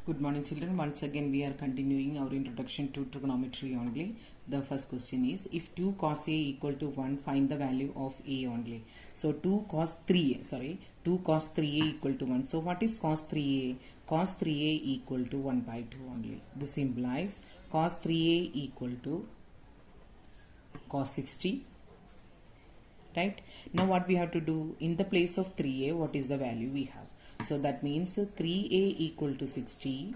Good morning, children. Once again, we are continuing our introduction to trigonometry only. The first question is, if 2 cos A equal to 1, find the value of A only. So 2 cos 3A equal to 1. So what is cos 3A? Cos 3A equal to 1 by 2 only. This implies cos 3A equal to cos 60. Right? Now what we have to do, in the place of 3A, what is the value we have? So that means 3A equal to 60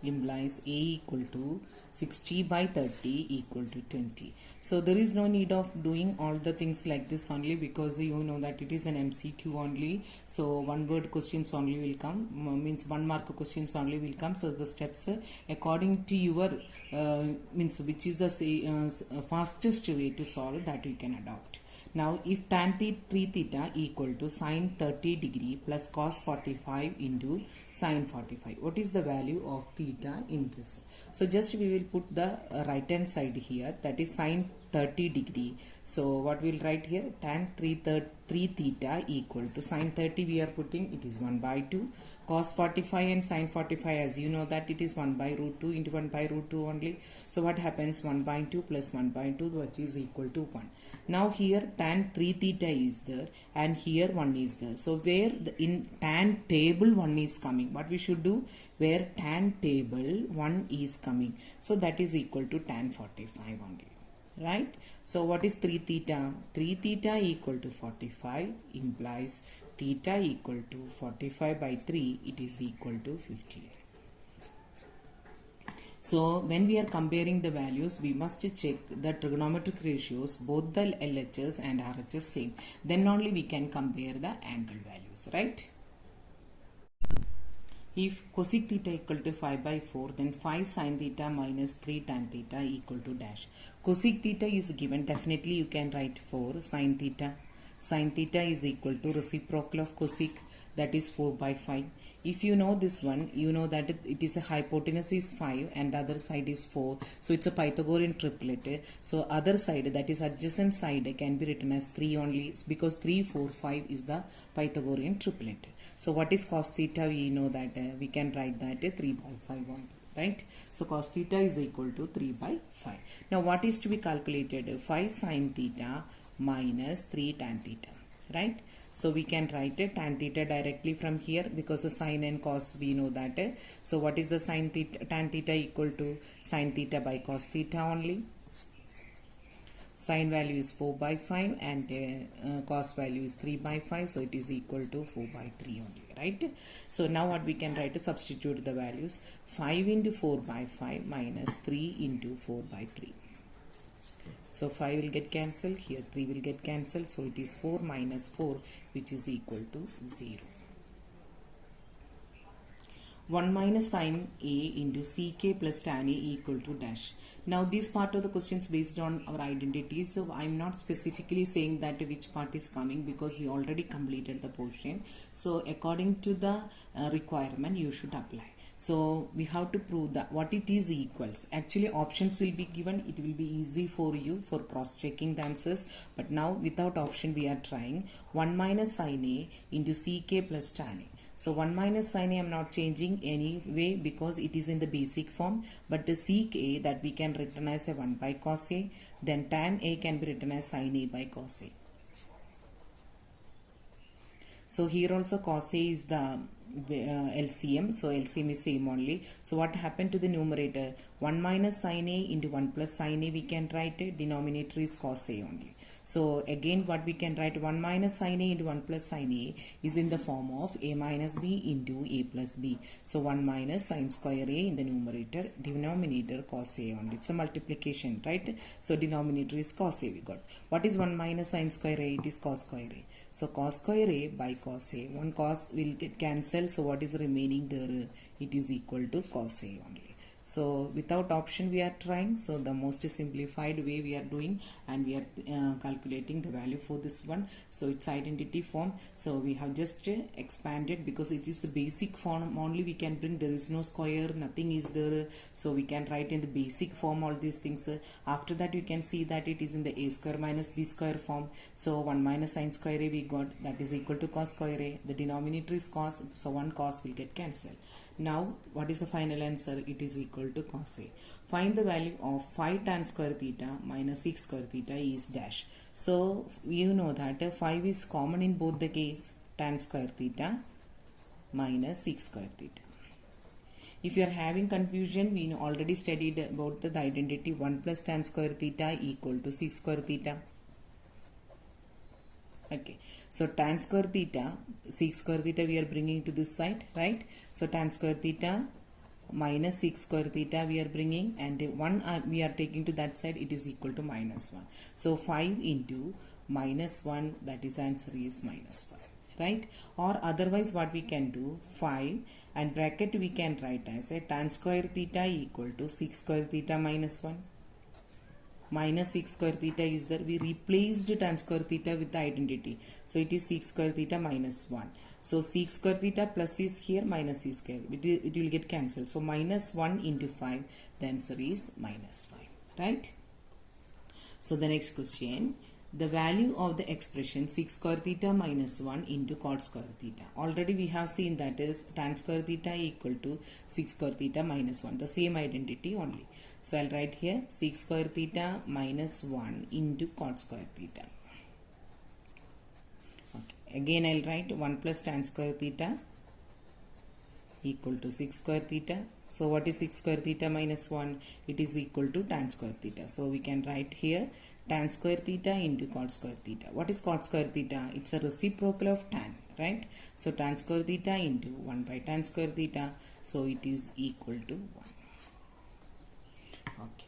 implies A equal to 60 by 30 equal to 20. So there is no need of doing all the things like this only, because you know that it is an MCQ only. So one word questions only will come, means 1 mark questions only will come. So the steps according to your means which is the fastest way to solve, that you can adopt. Now, if tan 3 theta equal to sin 30 degree plus cos 45 into sin 45, what is the value of theta in this? So, just we will put the right hand side here, that is sin 30 degree. So, what we will write here, tan 3 theta equal to sin 30 we are putting, it is 1 by 2. Cos 45 and sin 45, as you know that it is 1 by root 2 into 1 by root 2 only. So what happens, 1 by 2 plus 1 by 2, which is equal to 1. Now here tan 3 theta is there and here 1 is there. So where in tan table 1 is coming, what we should do, where tan table 1 is coming. So that is equal to tan 45 only. Right? So what is 3 theta? 3 theta equal to 45 implies theta equal to 45 by 3, it is equal to 50. So when we are comparing the values, we must check the trigonometric ratios, both the LHS and RHS same. Then only we can compare the angle values, right? If cosec theta equal to 5 by 4, then 5 sin theta minus 3 tan theta equal to dash. Cosec theta is given, definitely you can write 4 sin theta. Sin theta is equal to reciprocal of cosec, that is 4 by 5. If you know this one, you know that it is a hypotenuse is 5 and the other side is 4. So it's a Pythagorean triplet. So other side, that is adjacent side, can be written as 3 only, because 3, 4, 5 is the Pythagorean triplet. So what is cos theta? We know that we can write that 3 by 5 only. Right? So cos theta is equal to 3 by 5. Now what is to be calculated? 5 sin theta minus 3 tan theta, right? So we can write it tan theta directly from here, because the sin and cos we know that. So what is the sin theta, tan theta equal to sin theta by cos theta only. Sin value is 4 by 5 and cos value is 3 by 5. So it is equal to 4 by 3 only, right? So now what we can write is substitute the values. 5 into 4 by 5 minus 3 into 4 by 3. So 5 will get cancelled, here 3 will get cancelled. So it is 4 minus 4, which is equal to 0. 1 minus sin A into ck plus tan A equal to dash. Now this part of the questions based on our identities. So I am not specifically saying that which part is coming, because we already completed the portion. So according to the requirement, you should apply. So we have to prove that what it is equals. Actually options will be given. It will be easy for you for cross-checking the answers. But now without option we are trying. 1 minus sin A into ck plus tan A. So 1 minus sin A I am not changing anyway, because it is in the basic form. But the sec A, that we can written as a 1 by cos A. Then tan A can be written as sin A by cos A. So here also cos A is the LCM. So LCM is same only. So what happened to the numerator? 1 minus sin A into 1 plus sin A we can write it. Denominator is cos A only. So again what we can write, 1 minus sin A into 1 plus sin A is in the form of A minus B into A plus B. So 1 minus sin square A in the numerator, denominator cos A only. It's a multiplication, right? So denominator is cos A we got. What is 1 minus sin square A? It is cos square A. So cos square A by cos A. One cos will get cancelled. So what is remaining there? It is equal to cos A only. So without option we are trying. So the most simplified way we are doing, and we are calculating the value for this one. So it's identity form. So we have just expanded, because it is the basic form only we can bring. There is no square, nothing is there. So we can write in the basic form all these things. After that you can see that it is in the a square minus b square form. So 1 minus sin square a we got, that is equal to cos square a. The denominator is cos, so one cos will get cancelled. Now, what is the final answer? It is equal to cos A. Find the value of 5 tan square theta minus 6 square theta is dash. So, you know that 5 is common in both the case, tan square theta minus 6 square theta. If you are having confusion, we already studied about the identity 1 plus tan square theta equal to 6 square theta. Okay, so tan square theta, 6 square theta we are bringing to this side, right? So tan square theta minus 6 square theta we are bringing, and 1 we are taking to that side, it is equal to minus 1. So 5 into minus 1, that is answer is minus 5, right? Or otherwise what we can do, 5 and bracket we can write as a tan square theta equal to 6 square theta minus 1. Minus 6 square theta is there. We replaced tan square theta with the identity. So it is 6 square theta minus 1. So 6 square theta plus is here, minus is here. It will get cancelled. So minus 1 into 5. The answer is minus 5. Right? So the next question. The value of the expression 6 square theta minus 1 into cot square theta. Already we have seen that is tan square theta equal to 6 square theta minus 1. The same identity only. So I'll write here 6 square theta minus 1 into cot square theta. Okay. Again I'll write 1 plus tan square theta equal to 6 square theta. So what is 6 square theta minus 1? It is equal to tan square theta. So we can write here tan square theta into cot square theta. What is cot square theta? It's a reciprocal of tan, right? So tan square theta into 1 by tan square theta. So it is equal to 1. Okay.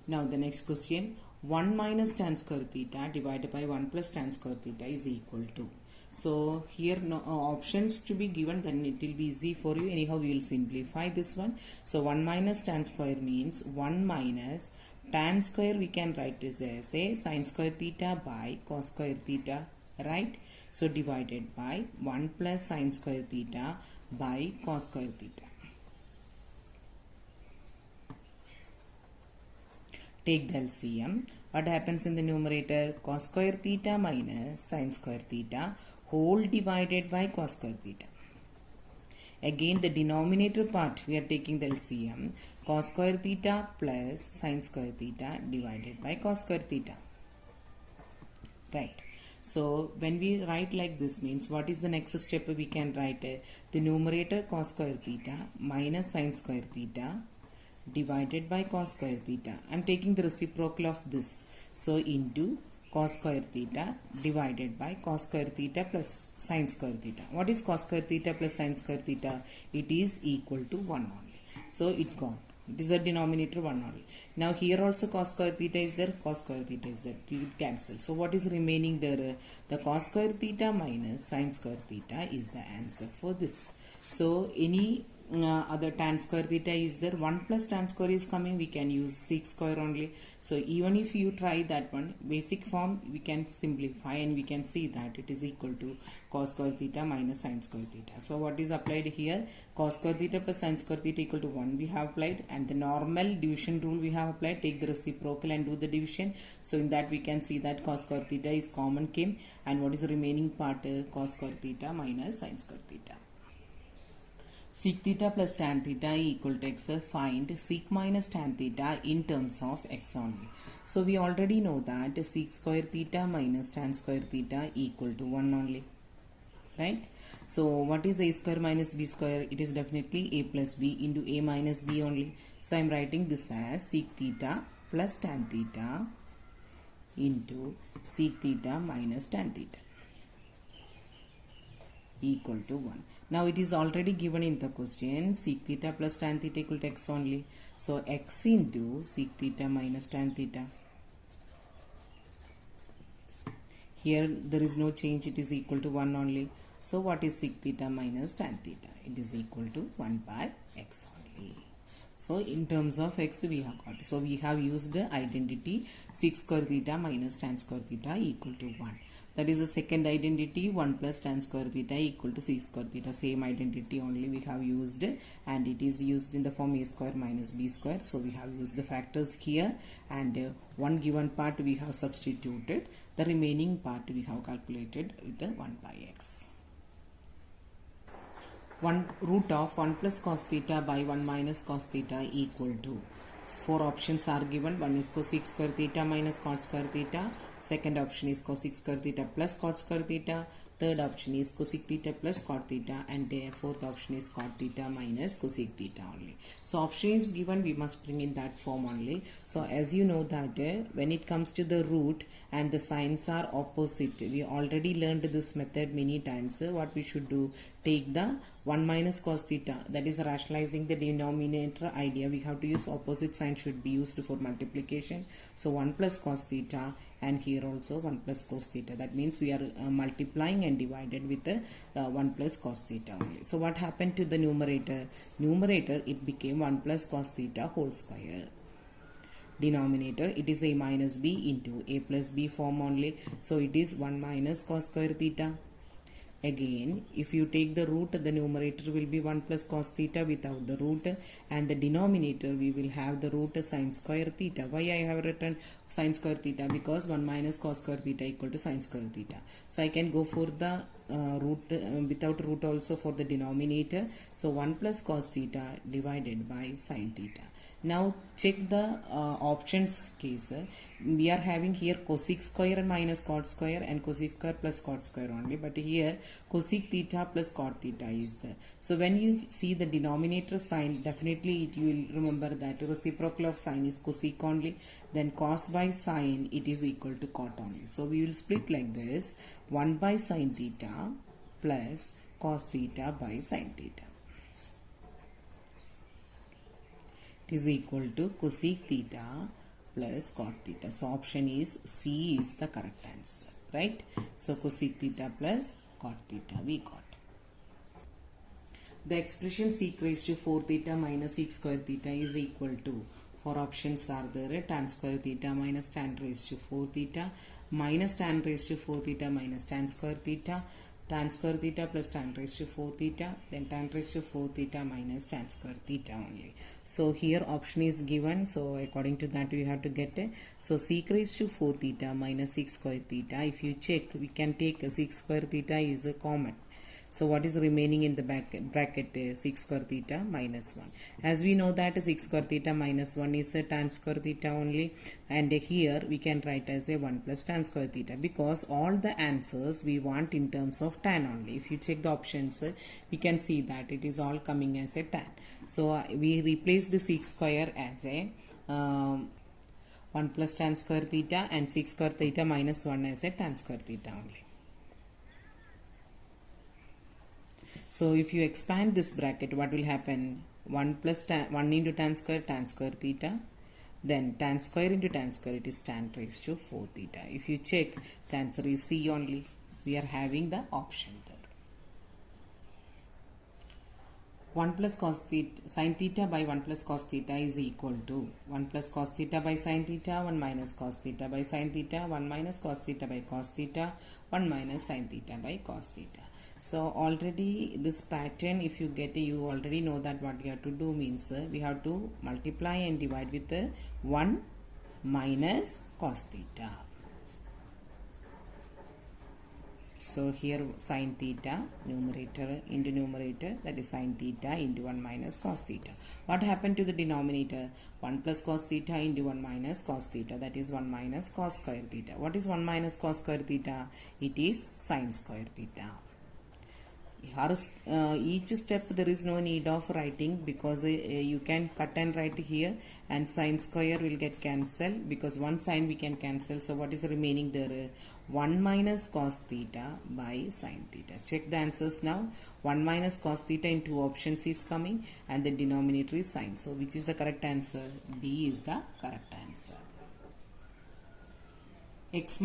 Now the next question, 1 minus tan square theta divided by 1 plus tan square theta is equal to. So here no options to be given, then it will be easy for you. Anyhow, we will simplify this one. So 1 minus tan square means 1 minus tan square, we can write this as a sin square theta by cos square theta, right? So divided by 1 plus sin square theta by cos square theta. Take the LCM. What happens in the numerator? Cos square theta minus sin square theta whole divided by cos square theta. Again the denominator part we are taking the LCM. Cos square theta plus sin square theta divided by cos square theta. Right. So when we write like this means, what is the next step we can write? The numerator cos square theta minus sin square theta divided by cos square theta. I am taking the reciprocal of this. So into cos square theta divided by cos square theta plus sin square theta. What is cos square theta plus sin square theta? It is equal to 1 only. So it gone. It is a denominator 1 only. Now here also cos square theta is there, cos square theta is there. It will cancel. So what is remaining there? The cos square theta minus sin square theta is the answer for this. So any other tan square theta is there, 1 plus tan square is coming, we can use 6 square only. So even if you try that one, basic form we can simplify and we can see that it is equal to cos square theta minus sin square theta. So what is applied here? Cos square theta plus sin square theta equal to 1 we have applied, and the normal division rule we have applied. Take the reciprocal and do the division. So in that we can see that cos square theta is common came, and what is the remaining part? Cos square theta minus sin square theta. Sec theta plus tan theta equal to x. Find sec minus tan theta in terms of x only. So we already know that sec square theta minus tan square theta equal to 1 only, right? So what is a square minus b square? It is definitely a plus b into a minus b only. So I am writing this as sec theta plus tan theta into sec theta minus tan theta equal to 1. Now it is already given in the question, sec theta plus tan theta equal to x only. So x into sec theta minus tan theta. Here there is no change, it is equal to 1 only. So what is sec theta minus tan theta? It is equal to 1 by x only. So in terms of x we have got. So we have used the identity sec square theta minus tan square theta equal to 1. That is the second identity, 1 plus tan square theta equal to sec square theta. Same identity only we have used, and it is used in the form a square minus b square. So we have used the factors here, and one given part we have substituted. The remaining part we have calculated with the 1 by x. 1 root of 1 plus cos theta by 1 minus cos theta equal to. Four options are given. One is cosec square theta minus cot square theta. Second option is cosec square theta plus cot square theta. Third option is cosec theta plus cot theta, and the fourth option is cot theta minus cosec theta only. So option is given, we must bring in that form only. So as you know that when it comes to the root and the signs are opposite, we already learned this method many times. What we should do, take the 1 minus cos theta, that is rationalizing the denominator idea. We have to use opposite sign should be used for multiplication. So 1 plus cos theta, and here also 1 plus cos theta. That means we are multiplying and divided with the 1 plus cos theta only. So what happened to the numerator? Numerator, it became 1 plus cos theta whole square. Denominator, it is a minus b into a plus b form only. So it is 1 minus cos square theta. Again, if you take the root, the numerator will be 1 plus cos theta without the root, and the denominator we will have the root sin square theta. Why I have written sin square theta? Because 1 minus cos square theta equal to sin square theta. So I can go for the root without root also for the denominator. So 1 plus cos theta divided by sin theta. Now check the options case. We are having here cosec square minus cot square and cosec square plus cot square only, but here cosec theta plus cot theta is there. So when you see the denominator sign, definitely you will remember that reciprocal of sin is cosec only, then cos by sin it is equal to cot only. So we will split like this: 1 by sin theta plus cos theta by sin theta is equal to cosec theta plus cot theta. So option is C is the correct answer, right? So cosec theta plus cot theta we got. The expression sec raised to 4 theta minus sec square theta is equal to, four options are there: tan square theta minus tan raised to 4 theta, minus tan raised to 4 theta minus tan square theta, tan square theta plus tan raised to 4 theta, then tan raised to 4 theta minus tan square theta only. So here option is given, so according to that we have to get it. So sec raised to 4 theta minus sec square theta, if you check, we can take sec square theta is a common. So what is remaining in the bracket? Sec square theta minus 1. As we know that sec square theta minus 1 is a tan square theta only, and here we can write as a 1 plus tan square theta, because all the answers we want in terms of tan only. If you check the options, we can see that it is all coming as a tan. So we replace the sec square as a 1 plus tan square theta, and sec square theta minus 1 as a tan square theta only. So if you expand this bracket, what will happen? 1 plus 1 into tan square theta, then tan square into tan square, it is tan raised to 4 theta. If you check, the answer is C only. We are having the option there. 1 plus cos theta, sin theta by 1 plus cos theta is equal to 1 plus cos theta by sin theta, 1 minus cos theta by sin theta, 1 minus cos theta by cos theta, 1 minus sin theta by cos theta. So already this pattern, if you get, you already know that what you have to do means we have to multiply and divide with 1 minus cos theta. So here sin theta, numerator into numerator, that is sin theta into 1 minus cos theta. What happened to the denominator? 1 plus cos theta into 1 minus cos theta, that is 1 minus cos square theta. What is 1 minus cos square theta? It is sin square theta. Each step there is no need of writing, because you can cut and write here, and sin square will get cancelled, because one sign we can cancel. So what is remaining there? 1 minus cos theta by sin theta. Check the answers now. 1 minus cos theta in two options is coming, and the denominator is sin. So which is the correct answer? D is the correct answer. X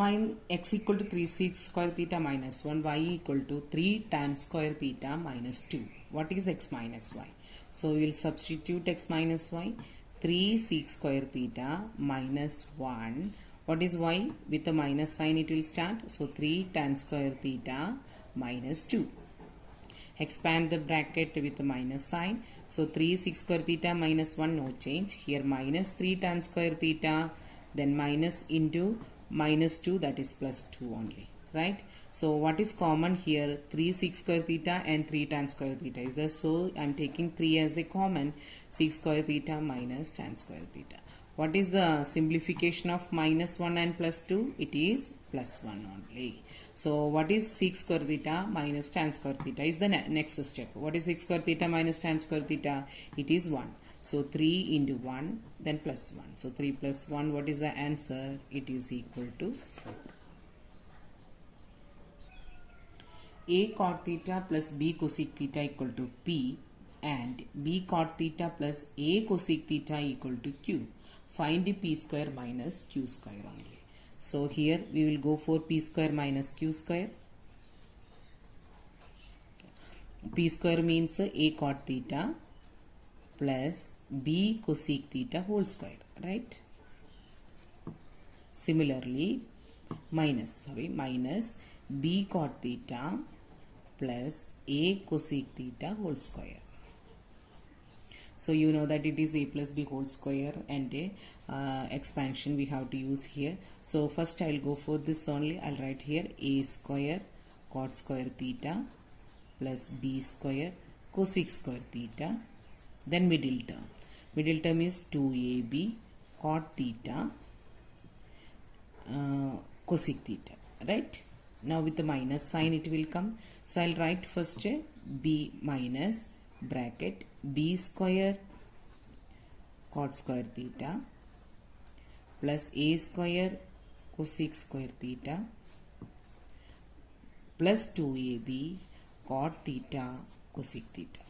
equal to 3 sec square theta minus 1, y equal to 3 tan square theta minus 2. What is x minus y? So we will substitute x minus y. 3 sec square theta minus 1. What is y? With the minus sign it will start. So 3 tan square theta minus 2. Expand the bracket with the minus sign. So 3 sec square theta minus 1, no change. Here minus 3 tan square theta, then minus into minus 2, that is plus 2 only. right? So what is common here? 3 sec square theta and 3 tan square theta is there. So I'm taking 3 as a common. Sec square theta minus tan square theta. What is the simplification of minus 1 and plus 2? It is plus 1 only. So what is sec square theta minus tan square theta is the next step. What is sec square theta minus tan square theta? It is 1. So 3 into 1 then plus 1. So 3 plus 1, what is the answer? It is equal to 4. A cot theta plus B cosec theta equal to P and B cot theta plus A cosec theta equal to Q. Find P square minus Q square only. So here we will go for P square minus Q square. P square means A cot theta plus B cosec theta whole square, right? Similarly, minus B cot theta plus A cosec theta whole square. So you know that it is A plus B whole square and a expansion we have to use here. So first I will go for this only. I will write here A square cot square theta plus B square cosec square theta. Then middle term. Middle term is 2AB cot theta cosec theta, right? Now with the minus sign it will come. So I'll write first B minus bracket B square cot square theta plus A square cosec square theta plus 2AB cot theta cosec theta.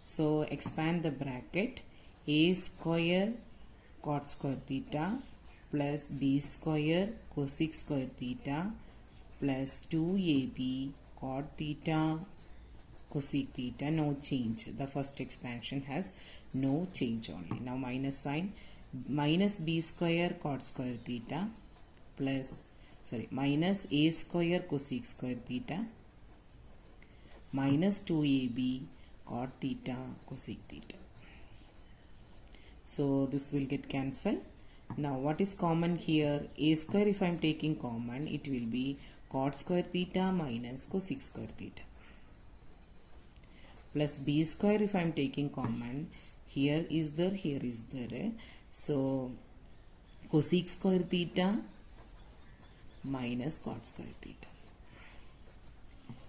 So expand the bracket. A square cot square theta plus B square cosec square theta plus 2AB cot theta cosec theta, no change. The first expansion has no change only. Now minus sign, minus B square cot square theta plus minus A square cosec square theta minus 2AB cot theta cosec theta. So this will get cancelled. Now what is common here? A square, if I am taking common, it will be cot square theta minus cosec square theta plus B square, if I am taking common, here is there. So cosec square theta minus cot square theta.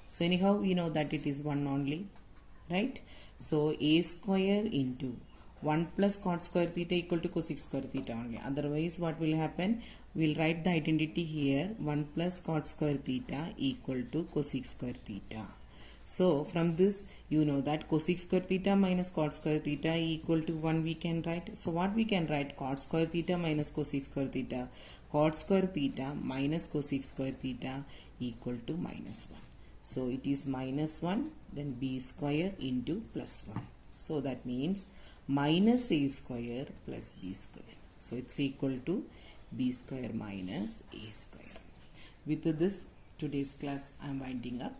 So anyhow we know that it is 1 only, right? So A square into 1 plus cot square theta equal to cosec square theta only. Otherwise what will happen? We will write the identity here. 1 plus cot square theta equal to cosec square theta. So from this you know that cosec square theta minus cot square theta equal to 1 we can write. So what we can write? Cot square theta minus cosec square theta. Cot square theta minus cosec square theta equal to minus 1. So it is minus 1 then B square into plus 1. So that means minus A square plus B square. So it's equal to B square minus A square. With this today's class I am winding up.